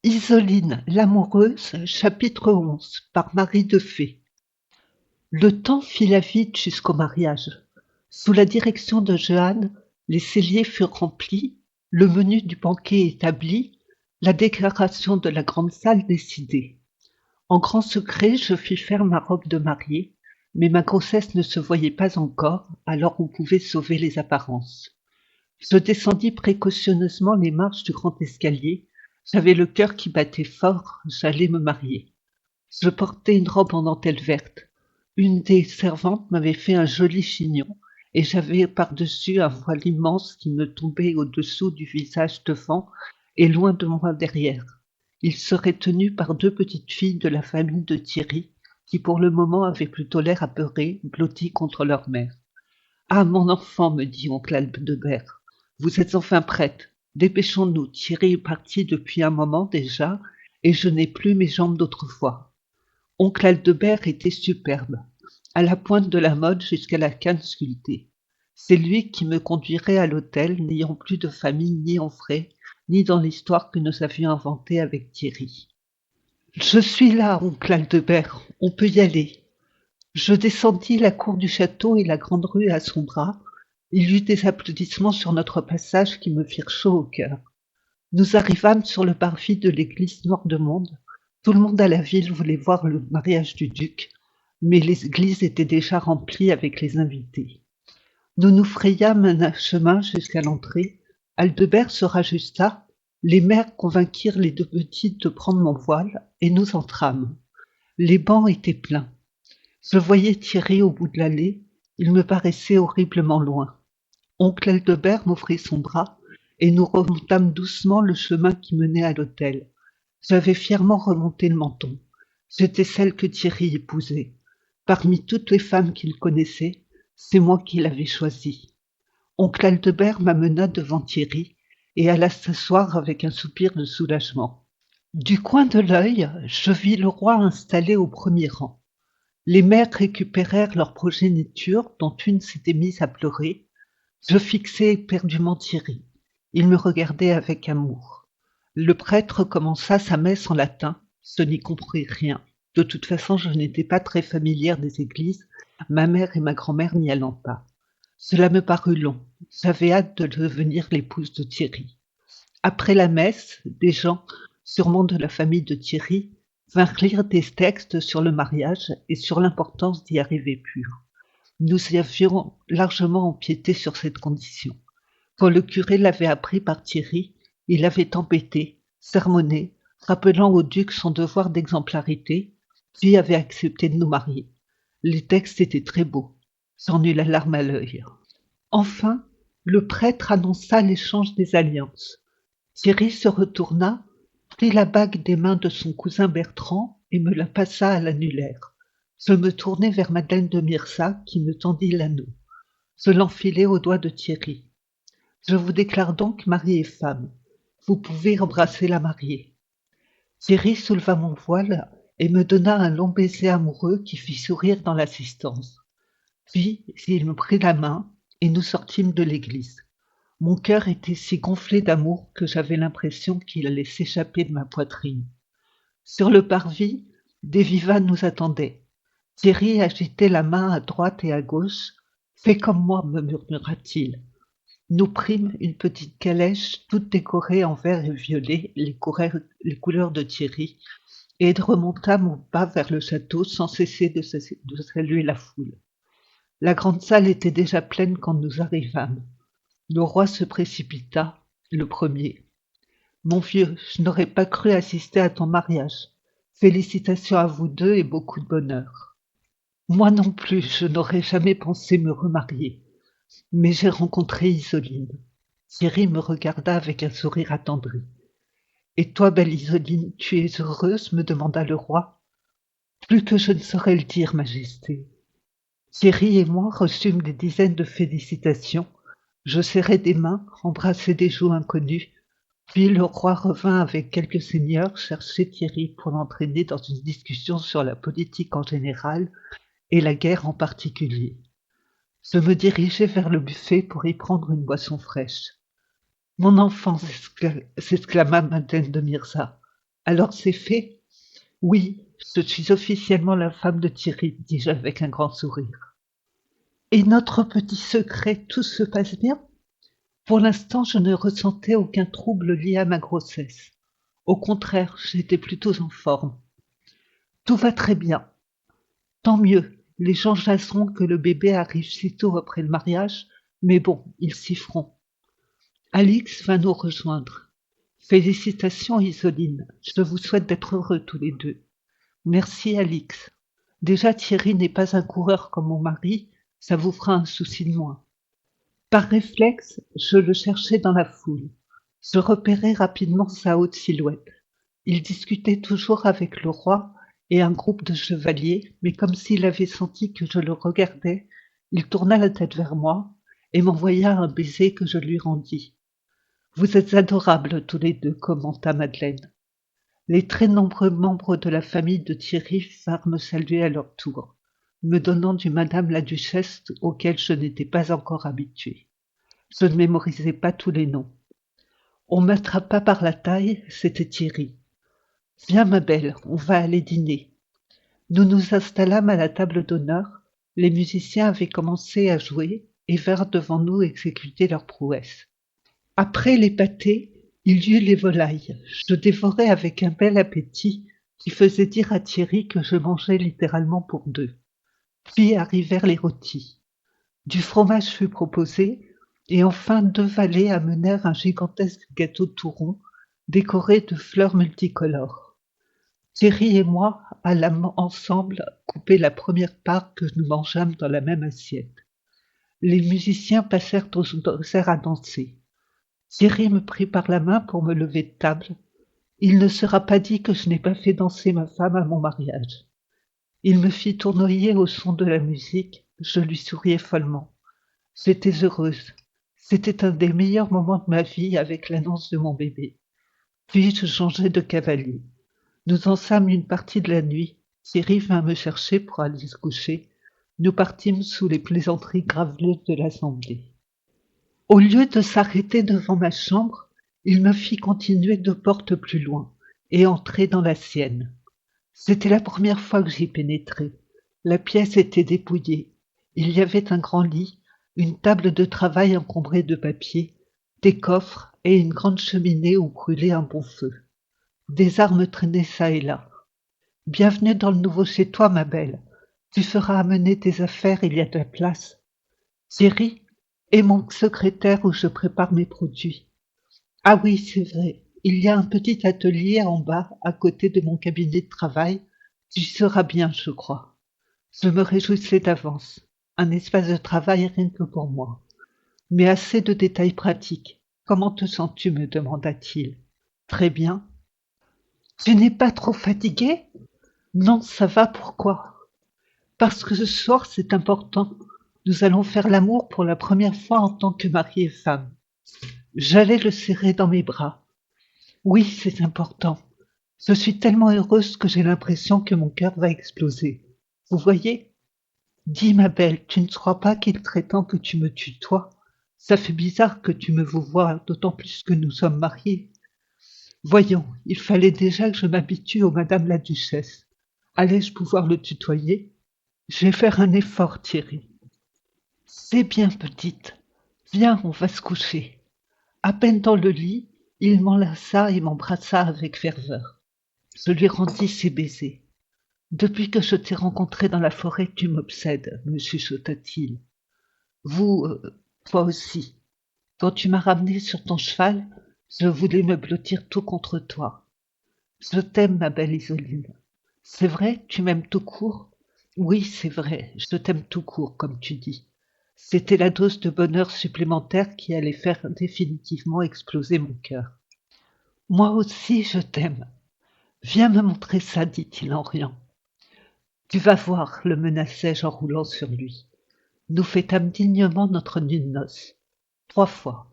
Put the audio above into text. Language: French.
Isoline, l'amoureuse, chapitre 11, par Marie de Fay. Le temps fila vite jusqu'au mariage. Sous la direction de Jehanne, les celliers furent remplis, le menu du banquet établi, la déclaration de la grande salle décidée. En grand secret, je fis faire ma robe de mariée, mais ma grossesse ne se voyait pas encore, alors on pouvait sauver les apparences. Je descendis précautionneusement les marches du grand escalier. J'avais le cœur qui battait fort, j'allais me marier. Je portais une robe en dentelle verte. Une des servantes m'avait fait un joli chignon, et j'avais par-dessus un voile immense qui me tombait au-dessous du visage devant et loin de moi derrière. Il serait tenu par deux petites filles de la famille de Thierry, qui pour le moment avaient plutôt l'air apeurées, blotties contre leur mère. Ah, mon enfant, me dit oncle Aldebert, vous êtes enfin prête. Dépêchons-nous, Thierry est parti depuis un moment déjà, et je n'ai plus mes jambes d'autrefois. Oncle Aldebert était superbe, à la pointe de la mode jusqu'à la canne sculptée. C'est lui qui me conduirait à l'hôtel, n'ayant plus de famille ni en frais, ni dans l'histoire que nous avions inventée avec Thierry. Je suis là, oncle Aldebert, on peut y aller. Je descendis la cour du château et la grande rue à son bras. Il y eut des applaudissements sur notre passage qui me firent chaud au cœur. Nous arrivâmes sur le parvis de l'église Noirdemonde. Tout le monde à la ville voulait voir le mariage du duc, mais l'église était déjà remplie avec les invités. Nous nous frayâmes un chemin jusqu'à l'entrée. Aldebert se rajusta. Les mères convainquirent les deux petites de prendre mon voile, et nous entrâmes. Les bancs étaient pleins. Je voyais Thierry au bout de l'allée, il me paraissait horriblement loin. Oncle Aldebert m'offrit son bras, et nous remontâmes doucement le chemin qui menait à l'hôtel. J'avais fièrement remonté le menton. J'étais celle que Thierry épousait. Parmi toutes les femmes qu'il connaissait, c'est moi qui l'avais choisie. Oncle Aldebert m'amena devant Thierry et alla s'asseoir avec un soupir de soulagement. Du coin de l'œil, je vis le roi installé au premier rang. Les mères récupérèrent leur progéniture, dont une s'était mise à pleurer. Je fixai éperdument Thierry. Il me regardait avec amour. Le prêtre commença sa messe en latin. Je n'y compris rien. De toute façon, je n'étais pas très familière des églises, ma mère et ma grand-mère n'y allant pas. Cela me parut long. J'avais hâte de devenir l'épouse de Thierry. Après la messe, des gens, sûrement de la famille de Thierry, vinrent lire des textes sur le mariage et sur l'importance d'y arriver pur. Nous y avions largement empiété sur cette condition. Quand le curé l'avait appris par Thierry, il avait tempêté, sermonné, rappelant au duc son devoir d'exemplarité, puis avait accepté de nous marier. Les textes étaient très beaux. J'en eus la larme à l'œil. Enfin, le prêtre annonça l'échange des alliances. Thierry se retourna, prit la bague des mains de son cousin Bertrand et me la passa à l'annulaire. Je me tournai vers Madeleine de Mirsa qui me tendit l'anneau. Je l'enfilai au doigt de Thierry. Je vous déclare donc mari et femme. Vous pouvez embrasser la mariée. Thierry souleva mon voile et me donna un long baiser amoureux qui fit sourire dans l'assistance. Puis il me prit la main et nous sortîmes de l'église. Mon cœur était si gonflé d'amour que j'avais l'impression qu'il allait s'échapper de ma poitrine. Sur le parvis, des vivats nous attendaient. Thierry agitait la main à droite et à gauche. Fais comme moi, me murmura-t-il. Nous prîmes une petite calèche toute décorée en vert et violet, les couleurs de Thierry, et remontâmes au pas vers le château sans cesser de saluer la foule. La grande salle était déjà pleine quand nous arrivâmes. Le roi se précipita, le premier. Mon vieux, je n'aurais pas cru assister à ton mariage. Félicitations à vous deux et beaucoup de bonheur. Moi non plus, je n'aurais jamais pensé me remarier. Mais j'ai rencontré Isoline. Thierry me regarda avec un sourire attendri. Et toi, belle Isoline, tu es heureuse me demanda le roi. Plus que je ne saurais le dire, Majesté. Thierry et moi reçûmes des dizaines de félicitations. Je serrai des mains, embrassai des joues inconnues, puis le roi revint avec quelques seigneurs chercher Thierry pour l'entraîner dans une discussion sur la politique en général et la guerre en particulier. Je me dirigeai vers le buffet pour y prendre une boisson fraîche. Mon enfant, s'exclama Madeleine de Mirza, Alors c'est fait? Oui, je suis officiellement la femme de Thierry, dis-je avec un grand sourire. Et notre petit secret, tout se passe bien? Pour l'instant, je ne ressentais aucun trouble lié à ma grossesse. Au contraire, j'étais plutôt en forme. Tout va très bien. Tant mieux. Les gens jaseront que le bébé arrive si tôt après le mariage, mais bon, ils s'y feront. Alix va nous rejoindre. Félicitations, Isoline. Je vous souhaite d'être heureux tous les deux. Merci, Alix. Déjà, Thierry n'est pas un coureur comme mon mari, ça vous fera un souci de moins. Par réflexe, je le cherchais dans la foule. Je repérais rapidement sa haute silhouette. Il discutait toujours avec le roi et un groupe de chevaliers, mais comme s'il avait senti que je le regardais, il tourna la tête vers moi et m'envoya un baiser que je lui rendis. Vous êtes adorables tous les deux, commenta Madeleine. Les très nombreux membres de la famille de Thierry vinrent me saluer à leur tour, me donnant du madame la duchesse auquel je n'étais pas encore habitué. Je ne mémorisais pas tous les noms. On m'attrapa par la taille, c'était Thierry. Viens ma belle, on va aller dîner. Nous nous installâmes à la table d'honneur, les musiciens avaient commencé à jouer et vinrent devant nous exécuter leur prouesse. Après les pâtés, il y eut les volailles. Je dévorais avec un bel appétit qui faisait dire à Thierry que je mangeais littéralement pour deux. Puis arrivèrent les rôtis. Du fromage fut proposé, et enfin deux valets amenèrent un gigantesque gâteau de touron décoré de fleurs multicolores. Thierry et moi allâmes ensemble couper la première part que nous mangeâmes dans la même assiette. Les musiciens passèrent aux concerts à danser. Thierry me prit par la main pour me lever de table. Il ne sera pas dit que je n'ai pas fait danser ma femme à mon mariage. Il me fit tournoyer au son de la musique, je lui souriais follement. J'étais heureuse. C'était un des meilleurs moments de ma vie avec l'annonce de mon bébé. Puis je changeai de cavalier. Nous dansâmes une partie de la nuit. Thierry vint me chercher pour aller se coucher. Nous partîmes sous les plaisanteries graveleuses de l'assemblée. Au lieu de s'arrêter devant ma chambre, il me fit continuer 2 portes plus loin et entrer dans la sienne. C'était la première fois que j'y pénétrais. La pièce était dépouillée. Il y avait un grand lit, une table de travail encombrée de papiers, des coffres et une grande cheminée où brûlait un bon feu. Des armes traînaient çà et là. Bienvenue dans le nouveau chez toi, ma belle. Tu feras amener tes affaires, il y a de la place. Thierry est mon secrétaire où je prépare mes produits. Ah oui, c'est vrai. Il y a un petit atelier en bas, à côté de mon cabinet de travail. Tu y seras bien, je crois. Je me réjouissais d'avance. Un espace de travail rien que pour moi. Mais assez de détails pratiques. Comment te sens-tu, me demanda-t-il. Très bien. Tu n'es pas trop fatigué? Non, ça va, pourquoi? Parce que ce soir, c'est important. Nous allons faire l'amour pour la première fois en tant que mari et femme. J'allais le serrer dans mes bras. Oui, c'est important. Je suis tellement heureuse que j'ai l'impression que mon cœur va exploser. Vous voyez? Dis, ma belle, tu ne crois pas qu'il serait temps que tu me tutoies? Ça fait bizarre que tu me vois, d'autant plus que nous sommes mariés. Voyons, il fallait déjà que je m'habitue au madame la duchesse. Allais-je pouvoir le tutoyer? Je vais faire un effort, Thierry. C'est bien, petite. Viens, on va se coucher. À peine dans le lit, il m'enlaça et m'embrassa avec ferveur. Je lui rendis ses baisers. Depuis que je t'ai rencontré dans la forêt, tu m'obsèdes, me chuchota-t-il. Vous, toi aussi. Quand tu m'as ramené sur ton cheval, je voulais me blottir tout contre toi. Je t'aime, ma belle Isoline. C'est vrai, tu m'aimes tout court? Oui, c'est vrai, je t'aime tout court, comme tu dis. C'était la dose de bonheur supplémentaire qui allait faire définitivement exploser mon cœur. Moi aussi, je t'aime. Viens me montrer ça, dit-il en riant. Tu vas voir, le menaçai-je en roulant sur lui. Nous fêtâmes dignement notre nuit de noces. 3 fois.